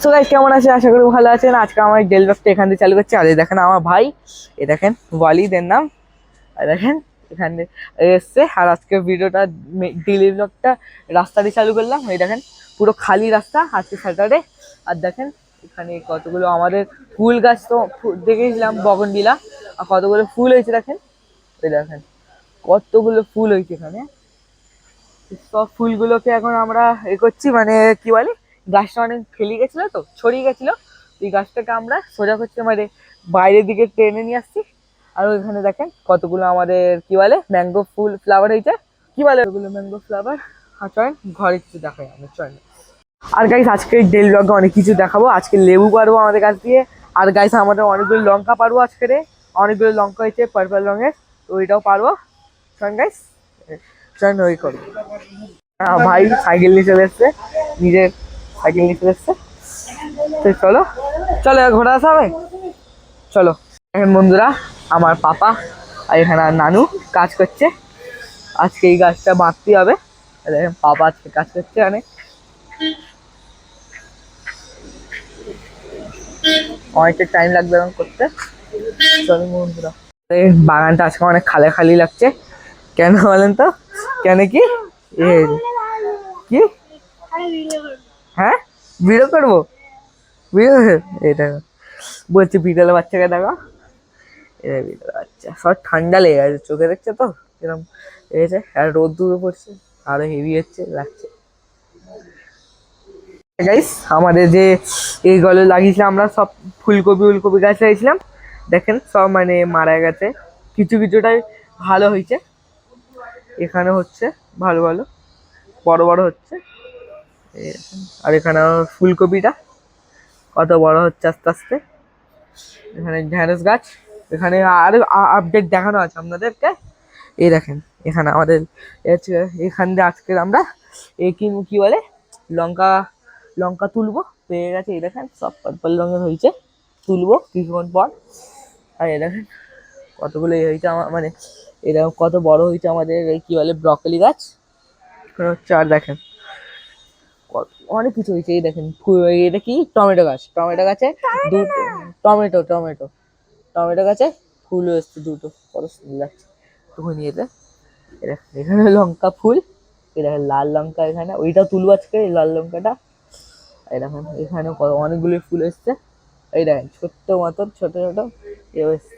So guys কেমন আছেন? আশা করি ভালো আছেন। আজকে আমার ডেল ব্লগটা এখান থেকে চালু করছি। আর এই দেখেন আমার ভাই, এই দেখেন ওয়ালিদের নাম, আর দেখেন এখানে এসছে। আর আজকে ভিডিওটা ডেলি ব্লগটা রাস্তা দিয়ে চালু করলাম। এই দেখেন পুরো খালি রাস্তা আজকে স্যাটারডে। আর দেখেন এখানে কতগুলো আমাদের ফুল গাছ তো দেখেছিলাম বগনভিলা, আর কতগুলো ফুল হয়েছে দেখেন। এই দেখেন কতগুলো ফুল হয়েছে এখানে। সব ফুলগুলোকে এখন আমরা করছি, মানে কি বলে, গাছটা অনেক ফেলে গেছিলো তো, ছড়িয়ে গেছিলো। এই গাছটাকে আমরা সোজা করছি, মানে বাইরের দিকে টেনে নিয়ে আসছি। আর ওইখানে দেখেন কতগুলো আমাদের কি বলে ম্যাঙ্গো ফুল ফ্লাওয়ার হয়েছে, কি বলে ওগুলো ম্যাঙ্গো ফ্লাওয়ার। আর চয়েন ঘরে কিছু দেখাই আমি, চয়েন। আর গাইস আজকে ডেল ব্লগে অনেক কিছু দেখাবো। আজকে লেবু পারবো আমাদের কাছ দিয়ে। আর গাইস আমাদের অনেকগুলো লঙ্কা পারবো আজকে রে। অনেকগুলো লঙ্কা হয়েছে পার্পল রঙের, তো ওইটাও পারবো। চয়েন গাইস, চয়েন ওই করবো। ভাই সাইকেল নিয়ে চলে এসছে, নিজের সাইকেল নিয়ে চলে এসছে। তো চলো চলো ঘোরা আসা হবে, চলো। এখন বন্ধুরা আমার পাপা আর এখানে নানু কাজ করছে। আজকে এই গাছটা বাঁধতে হবে। দেখেন পাপা আজকে কাজ করছে অনেক, অনেকটা টাইম লাগবে এখন করতে। চলো বন্ধুরা, এই বাগানটা আজকে অনেক খালি খালি লাগছে। কেন বলেন তো? কেন কি কি হ্যাঁ ভিডিও করবো? ভিডিও এটা বলছি বিড়ালের বাচ্চাকে দেখো, এটা বিড়ালের বাচ্চা। সব ঠান্ডা লেগে গেছে, চোখে দেখছে তো এরকম লেগেছে। আর রোদ দূরে পড়ছে, আরো হেভি হচ্ছে লাগছে। গাইস আমাদের যে এইগুলো লাগিয়েছিলাম আমরা, সব ফুলকপি উলকপি গাছ লাগিয়েছিলাম, দেখেন সব মানে মারা গেছে। কিছু কিছুটাই ভালো হয়েছে, এখানে হচ্ছে ভালো ভালো বড় বড় হচ্ছে। আর এখানে ফুলকপিটা কত বড় হচ্ছে আস্তে আস্তে। এখানে ঢেঁড়স গাছ, এখানে আরো আপডেট দেখানো আছে আপনাদেরকে। এই দেখেন এখানে আমাদের এখান দিয়ে আজকে আমরা এই কি কি বলে লঙ্কা লঙ্কা তুলবো, পেয়ে গেছে। এই দেখেন সব পার্পল রঙের হয়েছে, তুলবো কিছুক্ষণ পর। আর এই দেখেন কতগুলো হয়েছে আমার, মানে এরকম কত বড় হয়েছে আমাদের এই কি বলে ব্রকলি গাছ হচ্ছে। আর দেখেন অনেক কিছু হয়েছে। এই দেখেন এটা কি টমেটো গাছ, টমেটো গাছে দুটো টমেটো টমেটো টমেটো গাছে ফুল এসছে দুটো, কত সুন্দর লাগছে। তখন এতে এখানে লঙ্কা ফুল, এটা লাল লঙ্কা, এখানে ওইটা তুলবো আজকে এই লাল লঙ্কাটা। এরকম এখানে অনেকগুলো ফুল এসছে। এই দেখেন ছোট্ট মতন ছোট ছোট এসছে,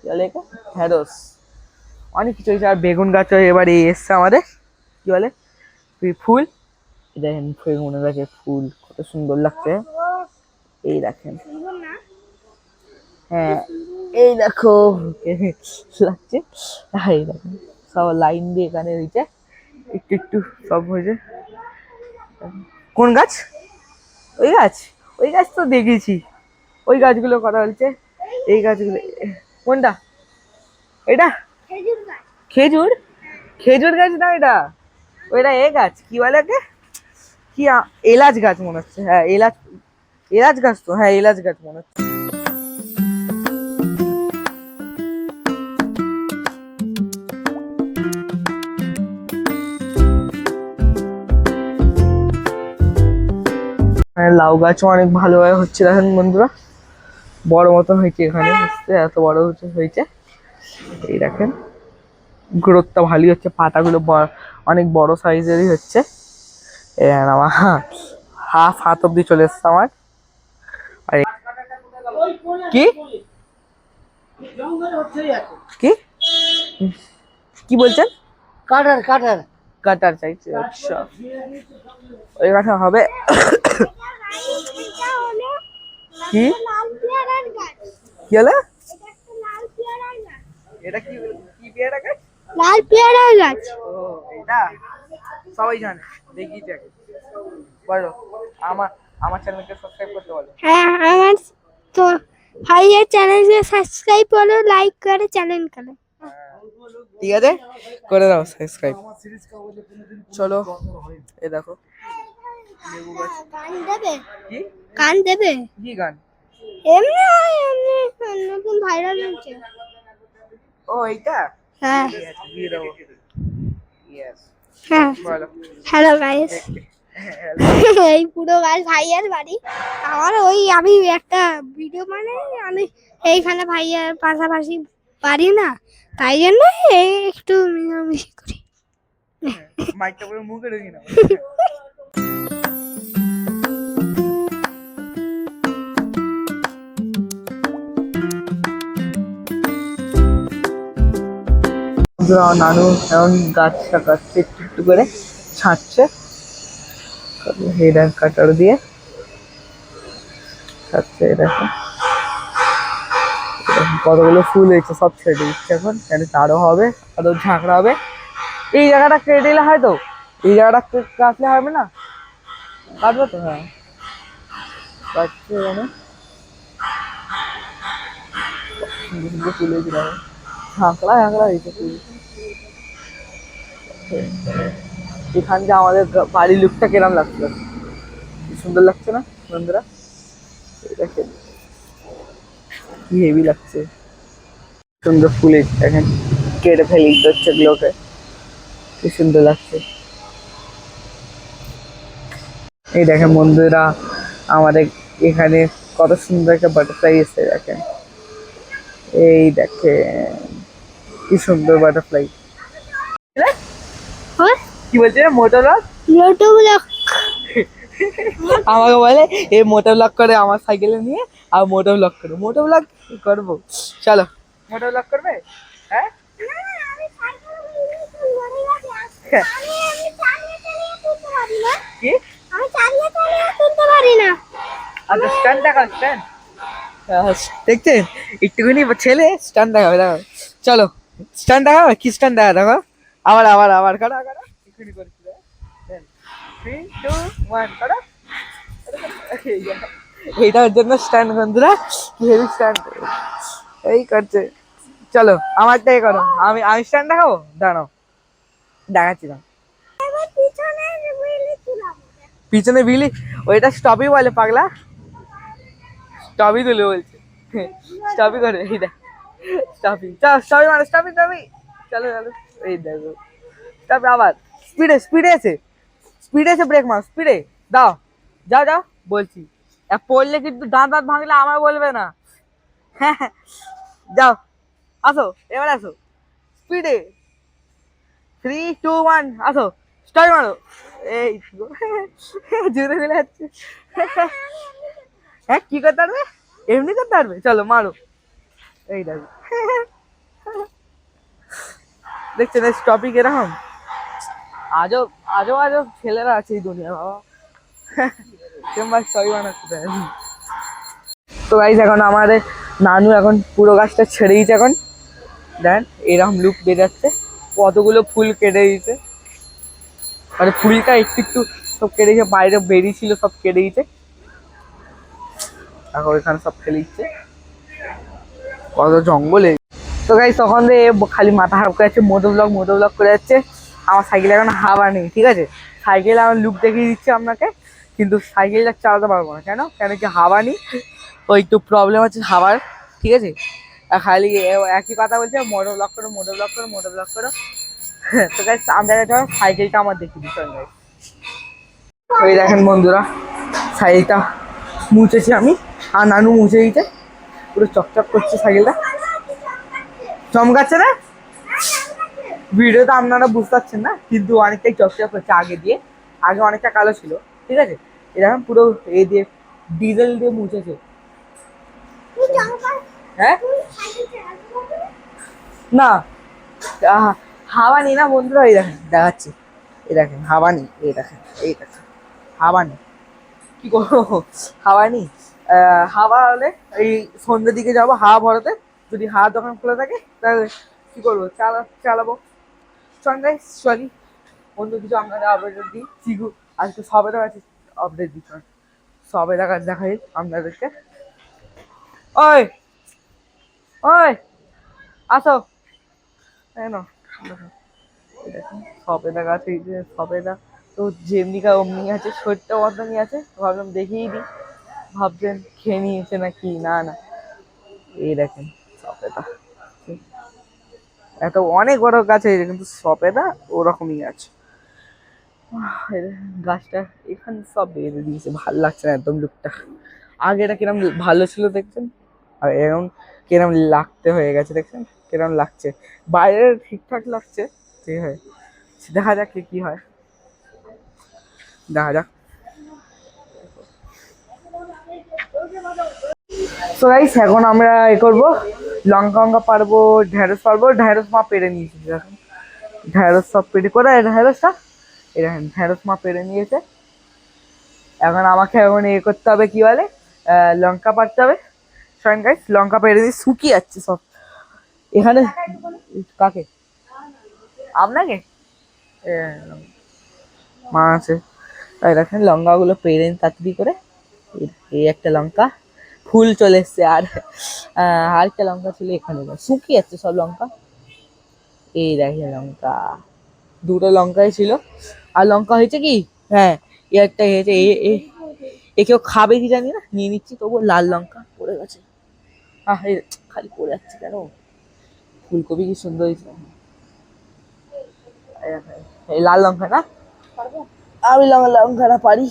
চলে এটা ঢেঁড়স। অনেক কিছু হয়েছে। আর বেগুন গাছ এবারে এসছে আমাদের কি বলে ফুল। দেখেন বেগুন গাছে ফুল কত সুন্দর লাগছে। এই দেখেন, হ্যাঁ এই দেখো লাগছে। এই দেখেন সব লাইন দিয়ে এখানে হয়েছে, একটু একটু সব হয়েছে। কোন গাছ? ওই গাছ, ওই গাছ তো দেখেছি। ওই গাছগুলো কথা বলছে, এই গাছগুলো কোনটা? এটা খেজুর, খেজুর গাছ না এটা, ওইটা এ গাছ কি বলে ওকে, কি এলাচ গাছ মনে হচ্ছে। হ্যাঁ এলাচ, এলাচ গাছ তো, হ্যাঁ এলাচ গাছ মনে হচ্ছে। হ্যাঁ লাউ গাছও অনেক ভালোভাবে হচ্ছে দেখেন বন্ধুরা, বড় মতন হয়েছে এখানে, এত বড় হয়েছে। এই দেখেন গ্রোথটা ভালোই হচ্ছে, পাতাগুলো অনেক বড় সাইজেরই হচ্ছে। আমার হাফ হাত অব্দি চলে এসছে আমার। আর কি কি কি বলছেন? কাটার কাটার কাটার চাইছে, আচ্ছা ওই কাটা হবে। কি কি হলো? এটা কি কি পেয়ারা গাছ? লাল পেয়ারা গাছ। ও এটা সবাই জানে, দেখি দেখে বলো। আমার আমার চ্যানেলকে সাবস্ক্রাইব করতে বলো। হ্যাঁ আমার তো ভাইয়ের চ্যানেলকে সাবস্ক্রাইব করো, লাইক করে চ্যানেল করো। ঠিক আছে করে দাও সাবস্ক্রাইব। চলো এই দেখো লেবু গাছ। গান দেবে? কি গান দেবে? কি গান? এমনি এমনি নতুন ভাইরাল হয়েছে। ও এইটা, হ্যাঁ ঠিক আছে দিয়ে দেবো। ইয়েস হ্যাঁ। বলো। হ্যালো গাইস, এই পুরো গাছ ভাইয়ার বাড়ি। আমার ওই আমি একটা ভিডিও মানে আমি এইখানে ভাইয়ার পাশাপাশি পারি না, তাই জন্য এই একটু মিশামিশি করি। মাইকটা পুরো মুখে ঢুকি না। নানু এখন গাছটা কাটছে একটু একটু করে, ছাঁটছে হেডার কাটার দিয়ে ছাড়ছে। এরকম কতগুলো ফুল হয়েছে, সব ছেড়ে দিচ্ছে এখন, কেন আরো হবে, আরো ঝাঁকড়া হবে। এই জায়গাটা কেটে দিলে হয়তো, এই জায়গাটা কাটলে হবে না, কাটবে তো? হ্যাঁ কাটছে এখানে সুন্দর সুন্দর ফুল হয়েছে, ঝাঁকড়া ঝাঁকড়া হয়েছে ফুল। এখানটা আমাদের বাড়ির লুকটা কিরম লাগছে, কি সুন্দর লাগছে না বন্ধুরা? দেখেন কি হেভি লাগছে, সুন্দর ফুল দেখেন, কেটে ফেলি হচ্ছে এগুলোকে, কি সুন্দর লাগছে। এই দেখেন বন্ধুরা, আমাদের এখানে কত সুন্দর একটা বাটারফ্লাই এসে, দেখেন এই দেখেন কি সুন্দর বাটারফ্লাই। কি বলছে মোটর ব্লগ? আমাকে বলে এই মোটর ব্লগ করে আমার সাইকেলে নিয়ে, আর মোটর ব্লগ করে, মোটর ব্লগ করবো, চলো মোটর ব্লগ করবে? হ্যাঁ কি আচ্ছা স্ট্যান্ড দেখাও, স্ট্যান্ড দেখছেন, একটুখানি ছেলে স্ট্যান্ড দেখাবে, দেখো চলো স্ট্যান্ড দেখাবে, কি স্ট্যান্ড দেখা, দেখো আবার আবার আবার করো করো, এক্ষুনি করছি, 3, 2, 1 করো। এইটার জন্য স্ট্যান্ড বন্ধুরা, কি হেভি স্ট্যান্ড, এই করছে। চলো আমারটাই করো, আমি আমি স্ট্যান্ড দেখাবো, দাঁড়াও দেখাচ্ছি না। পিছনে বিলি, ওইটা স্টপই বলে পাগলা, স্টপই তুলে বলছে, স্টপই করে, এই দেখ স্টপই, চল স্টপই মানে স্টপই স্টপই, চলো চলো, এই দেখো স্টপ, আবার স্পিডে স্পিডে আছে, স্পিডে এসে ব্রেক মার, স্পিডে দাও, যাও যাও বলছি, পড়লে কিন্তু দাঁত দাঁত ভাঙলে আমার বলবে না। হ্যাঁ যাও, আসো এবার আসো, স্পিডে 3, 2, 1 আসো, স্টার্ট মারো, এই জুড়ে ফেলে যাচ্ছে। হ্যাঁ কি করতে পারবে, এমনি করতে পারবে, চলো মারো, এই দেখো দেখছেন টপিক এরকম, আজব আজব আজব ছেলেরা আছে এই দুনিয়া বাবা, সবই বানাচ্ছে। তো গাইস এখন আমাদের নানু এখন পুরো গাছটা ছেড়ে দিয়েছে, এখন দেন এরকম লুক বেরাচ্ছে, কতগুলো ফুল কেটে দিয়েছে, মানে ফুলটা একটু একটু সব কেটে দিয়েছে, বাইরে বেরিয়েছিল সব কেটে দিয়েছে, এখন এখানে সব ফেলে দিচ্ছে, কত জঙ্গলে। তো গাইস তখন খালি মাথা খারাপ করে যাচ্ছে, মোটো ব্লগ করে যাচ্ছে, আমার সাইকেলে এখন হাওয়া নেই, ঠিক আছে, সাইকেলে আমার লুক দেখিয়ে দিচ্ছে আপনাকে, কিন্তু সাইকেলটা চালাতে পারবো না, কেন কেন কি হাওয়া নেই, ওই একটু প্রবলেম আছে হাওয়ার, ঠিক আছে, আর খালি একই কথা বলছে, মোটো ব্লগ করো মোটো ব্লগ করো মোটো ব্লগ করো। তো গাইস আমরা সাইকেলটা আমার দেখিয়ে দিচ্ছি গাইস, ওই দেখেন বন্ধুরা সাইকেলটা মুছেছি আমি, আর নানু মুছে দিয়েছে, পুরো চকচক করছে সাইকেলটা, চমকাচ্ছে না, ভিডিওতে আপনারা বুঝতে পারছেন না, কিন্তু অনেকটাই চকচক করছে আগে দিয়ে, আগে অনেকটা কালো ছিল, ঠিক আছে, এরকম পুরো এ দিয়ে ডিজেল দিয়ে মুছেছে। হ্যাঁ না হাওয়া নেই না বন্ধুরা, এই দেখেন দেখাচ্ছি, এই দেখেন হাওয়া নেই, এই দেখেন এই দেখেন হাওয়া নেই, কি করবো হাওয়া নেই, হাওয়া হলে এই সন্ধ্যের দিকে যাবো হাওয়া ভরাতে, যদি হাওয়া দোকান খোলা থাকে তাহলে কি করবো, চালাবো। চল চলি, অন্য কিছু আপনাদের আপডেট দিই, চিকু আজকে সবেদা গাছে আপডেট দিচ্ছ, সবেদা গাছ দেখাই আপনাদেরকে, ওই ওই আসো, না সবেদা গাছ, এই যে সবেদা তো যেমনিকা অমনি আছে, শরীরটা মতনই আছে, ভাবলাম দেখিয়ে দিই, ভাবছেন খেয়ে নিয়েছে না কি, না না এই দেখেন সবেদা, এত অনেক বড় গাছ হয়েছে, কিন্তু সবেদা ওরকমই আছে, এই গাছটা এখানে সব বেঁধে দিয়েছে, ভালো লাগছে না একদম লুকটা। আগে এটা কিরম ভালো ছিল দেখছেন, আর এরকম কিরম লাগতে হয়ে গেছে দেখছেন, কিরম লাগছে। বাইরে ঠিকঠাক লাগছে, ঠিক আছে, দেখা যাক কি হয়, দেখা যাক। তো গাইস এখন আমরা এ করবো, লঙ্কা লঙ্কা পারবো, ঢেঁড়স পারবো। ঢেঁড়স মা পেরে নিয়েছে দেখুন, ঢেঁড়স সব পেরে করে ঢেঁড়সটা, এই দেখেন ঢেঁড়স মা পেরে নিয়েছে। এখন আমাকে এখন এ করতে হবে, কি বলে, লঙ্কা পাড়তে হবে। শোনেন গাইস, লঙ্কা পেরে দিয়ে শুকিয়ে যাচ্ছে সব এখানে। কাকে? আপনাকে? এ, মা আছে, তাই দেখেন লঙ্কাগুলো পেরে নিন তাড়াতাড়ি করে। এই একটা লঙ্কা ফুল চলে এসছে, আর আরেকটা লঙ্কা ছিল এখানে, শুকিয়ে যাচ্ছে সব লঙ্কা। এই দেখেন লঙ্কা, দুটো লঙ্কাই ছিল। আর লঙ্কা হয়েছে কি, হ্যাঁ এ একটা হয়েছে, এ কেউ খাবে কি জানি না, নিয়ে নিচ্ছি। তবু লাল লঙ্কা পড়ে গেছে, খালি পড়ে যাচ্ছে কেন। ফুলকপি কি সুন্দর হয়েছে, এই লাল লঙ্কা না, আমি লঙ্কাটা পারি।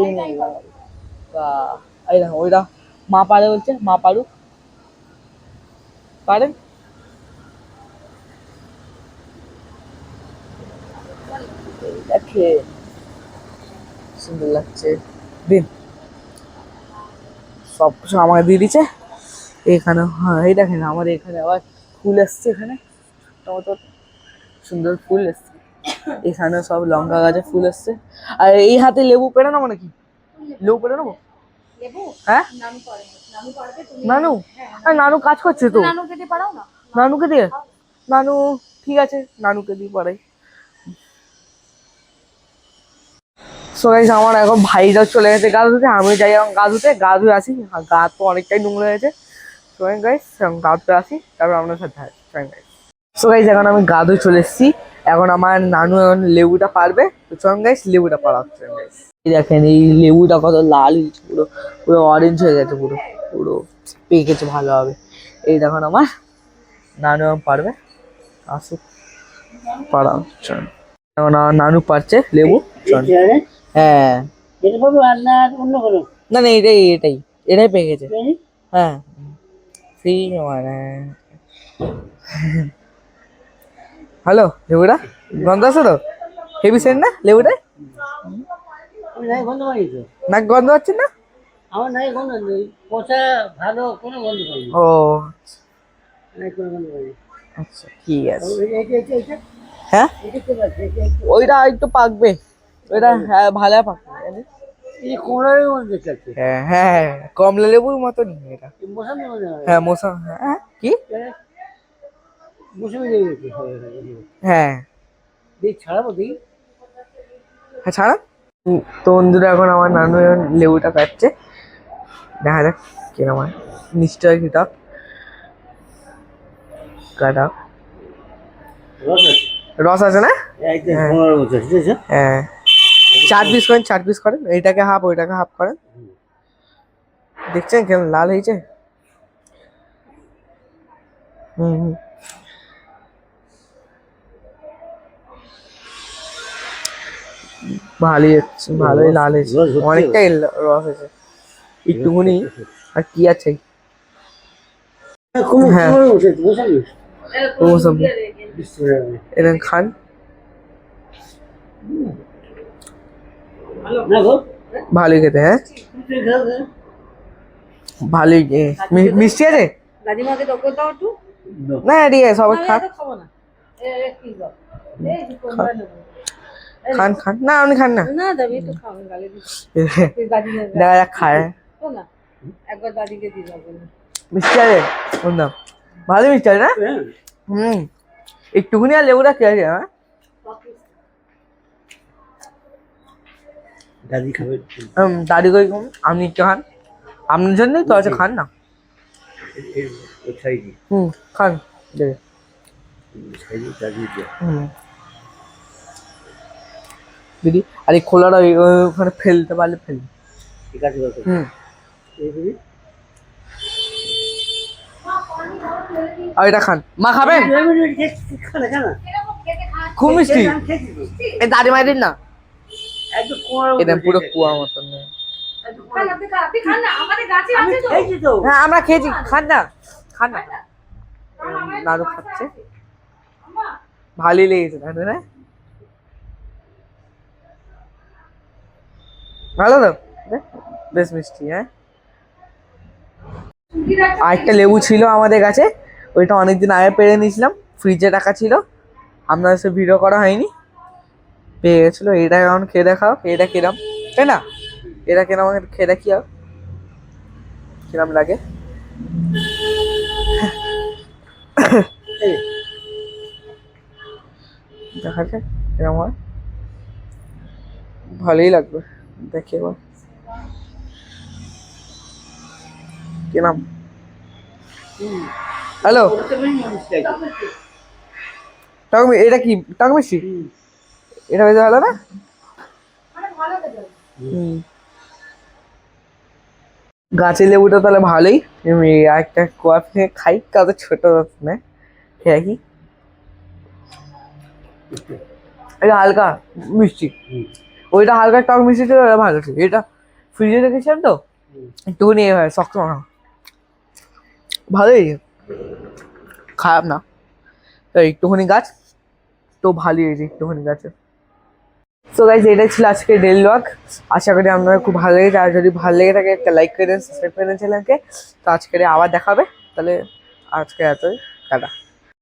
এই লঙ্কা, এই দেখো ওইটা মা পারে বলছে, মা পারুক, পারেন। দেখে সুন্দর লাগছে, দিন সব কিছু আমাকে দিয়ে দিচ্ছে এখানে। হ্যাঁ এই দেখেন আমার এখানে আবার ফুল এসছে, এখানে টমেটো সুন্দর ফুল এসছে, এখানে সব লঙ্কা গাছে ফুল এসছে। আর এই হাতে লেবু পেড়ে নেবো নাকি, লেবু পেড়ে নেবো? হ্যাঁ নানু, নানু কাজ করছে তো, নানুকে দিয়ে, নানু ঠিক আছে, নানুকে দিয়ে পড়াই। সো গাইস আমার এখন ভাইরা চলে গেছে গা ধুতে, আমি যাই এখন গা ধুতে, গা ধুয়ে আসি, গা তো অনেকটাই নোংরা হয়েছে। সো গাইস গা ধুতে আসি, তারপর আপনার সাথে গাইস। সো গাইস এখন আমি গা ধুয়ে চলে এসেছি, এখন আমার নানু এখন লেবুটা পারবে, তো চল গাইস লেবুটা পাড়া হচ্ছে গাইস। এই দেখেন এই লেবুটা কত লাল হয়েছে, পুরো পুরো অরেঞ্জ হয়ে গেছে, পুরো পুরো পেকেছে ভালোভাবে। এই দেখুন আমার নানু এখন পারবে, আসুক পাড়া চল। এখন আমার নানু পারছে লেবু, চল। হ্যাঁ না না এটাই এটাই এটাই পেকেছে, হ্যাঁ সেই মানে। হ্যালো, লেবুটা গন্ধ আছে তো, হেভি সেন্ট না লেবুটা, না গন্ধ হচ্ছে না আমার নাই গন্ধ নেই, পচা ভালো কোনো গন্ধ পাই না। ও নাই কোনো গন্ধ পাই না। আচ্ছা ঠিক আছে। এটা হ্যাঁ এটা কি আছে? ওইটা একটু পাকবে, ওইটা হ্যাঁ ভালো পাকবে। এই কোমরের মধ্যে দেখতে হ্যাঁ হ্যাঁ কমলা লেবুর মতন এটা, মৌসুমি মনে হয়। হ্যাঁ মৌসুম, হ্যাঁ কি, মৌসুমি লেবু। হ্যাঁ দেখ ছাড়াবো দিই। হ্যাঁ ছাড়া। তো বন্ধুরা এখন আমার নানু এখন লেবুটা কাটছে, দেখা যাক কিরম হয়, নিশ্চয় কি টক কাটা রস আছে না, কোমরের মধ্যে ঠিক আছে। হ্যাঁ 4 পিস করেন, 4 পিস করেন, এইটাকে হাফ ওইটাকে হাফ করেন। দেখছেন কেমন লাল হয়েছে, হুম হুম ভালোই হচ্ছে, ভালোই লাল হয়েছে, অনেকটাই রস হয়েছে, একটুখানি আর কি আছে। হ্যাঁ কোমরের মধ্যে মৌসুমি। মৌসুমি এটা খান, না গো ভালোই খেতে, হ্যাঁ ভালোই মিষ্টি আছে দাদিমাকে তোকে দাও একটু। না, ঠিক আছে সবাই খান, খাবো না। কি দাও? খান খান, না আপনি খান না, না দাবি একটু খাও, আমি গালে দিচ্ছি। দাদিকে দেখা যাক খায়। দাও না, একবার দাদিকে দিয়ে যাবো না। মিষ্টি আছে বললাম, ভালো মিষ্টি আছে না, হুম একটুখানি আর লেবুটা কে আছে, হ্যাঁ দাদি খাবে। দাদি কই আপনি একটু খান, আপনার জন্যই তো আছে, খান না, হুম খান দেবে, হুম দিদি। আর এই খোলাটা ওখানে ফেলতে পারলে ফেলবে, ঠিক আছে। হুম আর এটা খান, মা খাবেন, খুব মিষ্টি এই দাদিমাদের না একটু কুয়ার এটা পুরো কুয়া মতন খান, আপনি খান না, আমাদের গাছে আছে তো। খেয়েছি তো। হ্যাঁ আমরা খেয়েছি খান না নাড়ু খাচ্ছে ভালোই লেগেছে নাড়ু না ভালো তো বেশ মিষ্টি হ্যাঁ আরেকটা লেবু ছিল আমাদের কাছে ওইটা অনেকদিন আগে পেরে নিয়েছিলাম ফ্রিজে রাখা ছিল আপনার সে ভিডিও করা হয়নি পেয়ে গেছিলো এটা এখন খেয়ে দেখাও এটা কিরাম তাই না এটা কিরাম আমাকে খেয়ে দেখি আর কিরাম লাগে দেখা যাক কিরম হয় ভালোই লাগবে দেখি এবার কি নাম হ্যালো টক এটা কি টক মিষ্টি এটা বেশি ভালো না গাছের লেবুটা তাহলে ভালোই আমি একটা কোয়া ফেঁকে খাই কত ছোট না খেয়ে কি এটা হালকা মিষ্টি ওইটা হালকা টক মিষ্টি ছিল ওটা ভালো ছিল এটা ফ্রিজে রেখেছিলাম তো একটুখানি এ হয় শক্ত না ভালোই খারাপ না তো একটুখানি গাছ তো ভালোই হয়েছে একটুখানি গাছে সো গাইজ এটাই ছিল আজকে ডেইলি ব্লগ আশা করি আপনারা খুব ভালো লেগেছে আর যদি ভালো লেগে থাকে একটা লাইক করে দেন সাবস্ক্রাইব করে দেন চ্যানেলকে তো আজকে আবার দেখাবে তাহলে আজকে এতই টাটা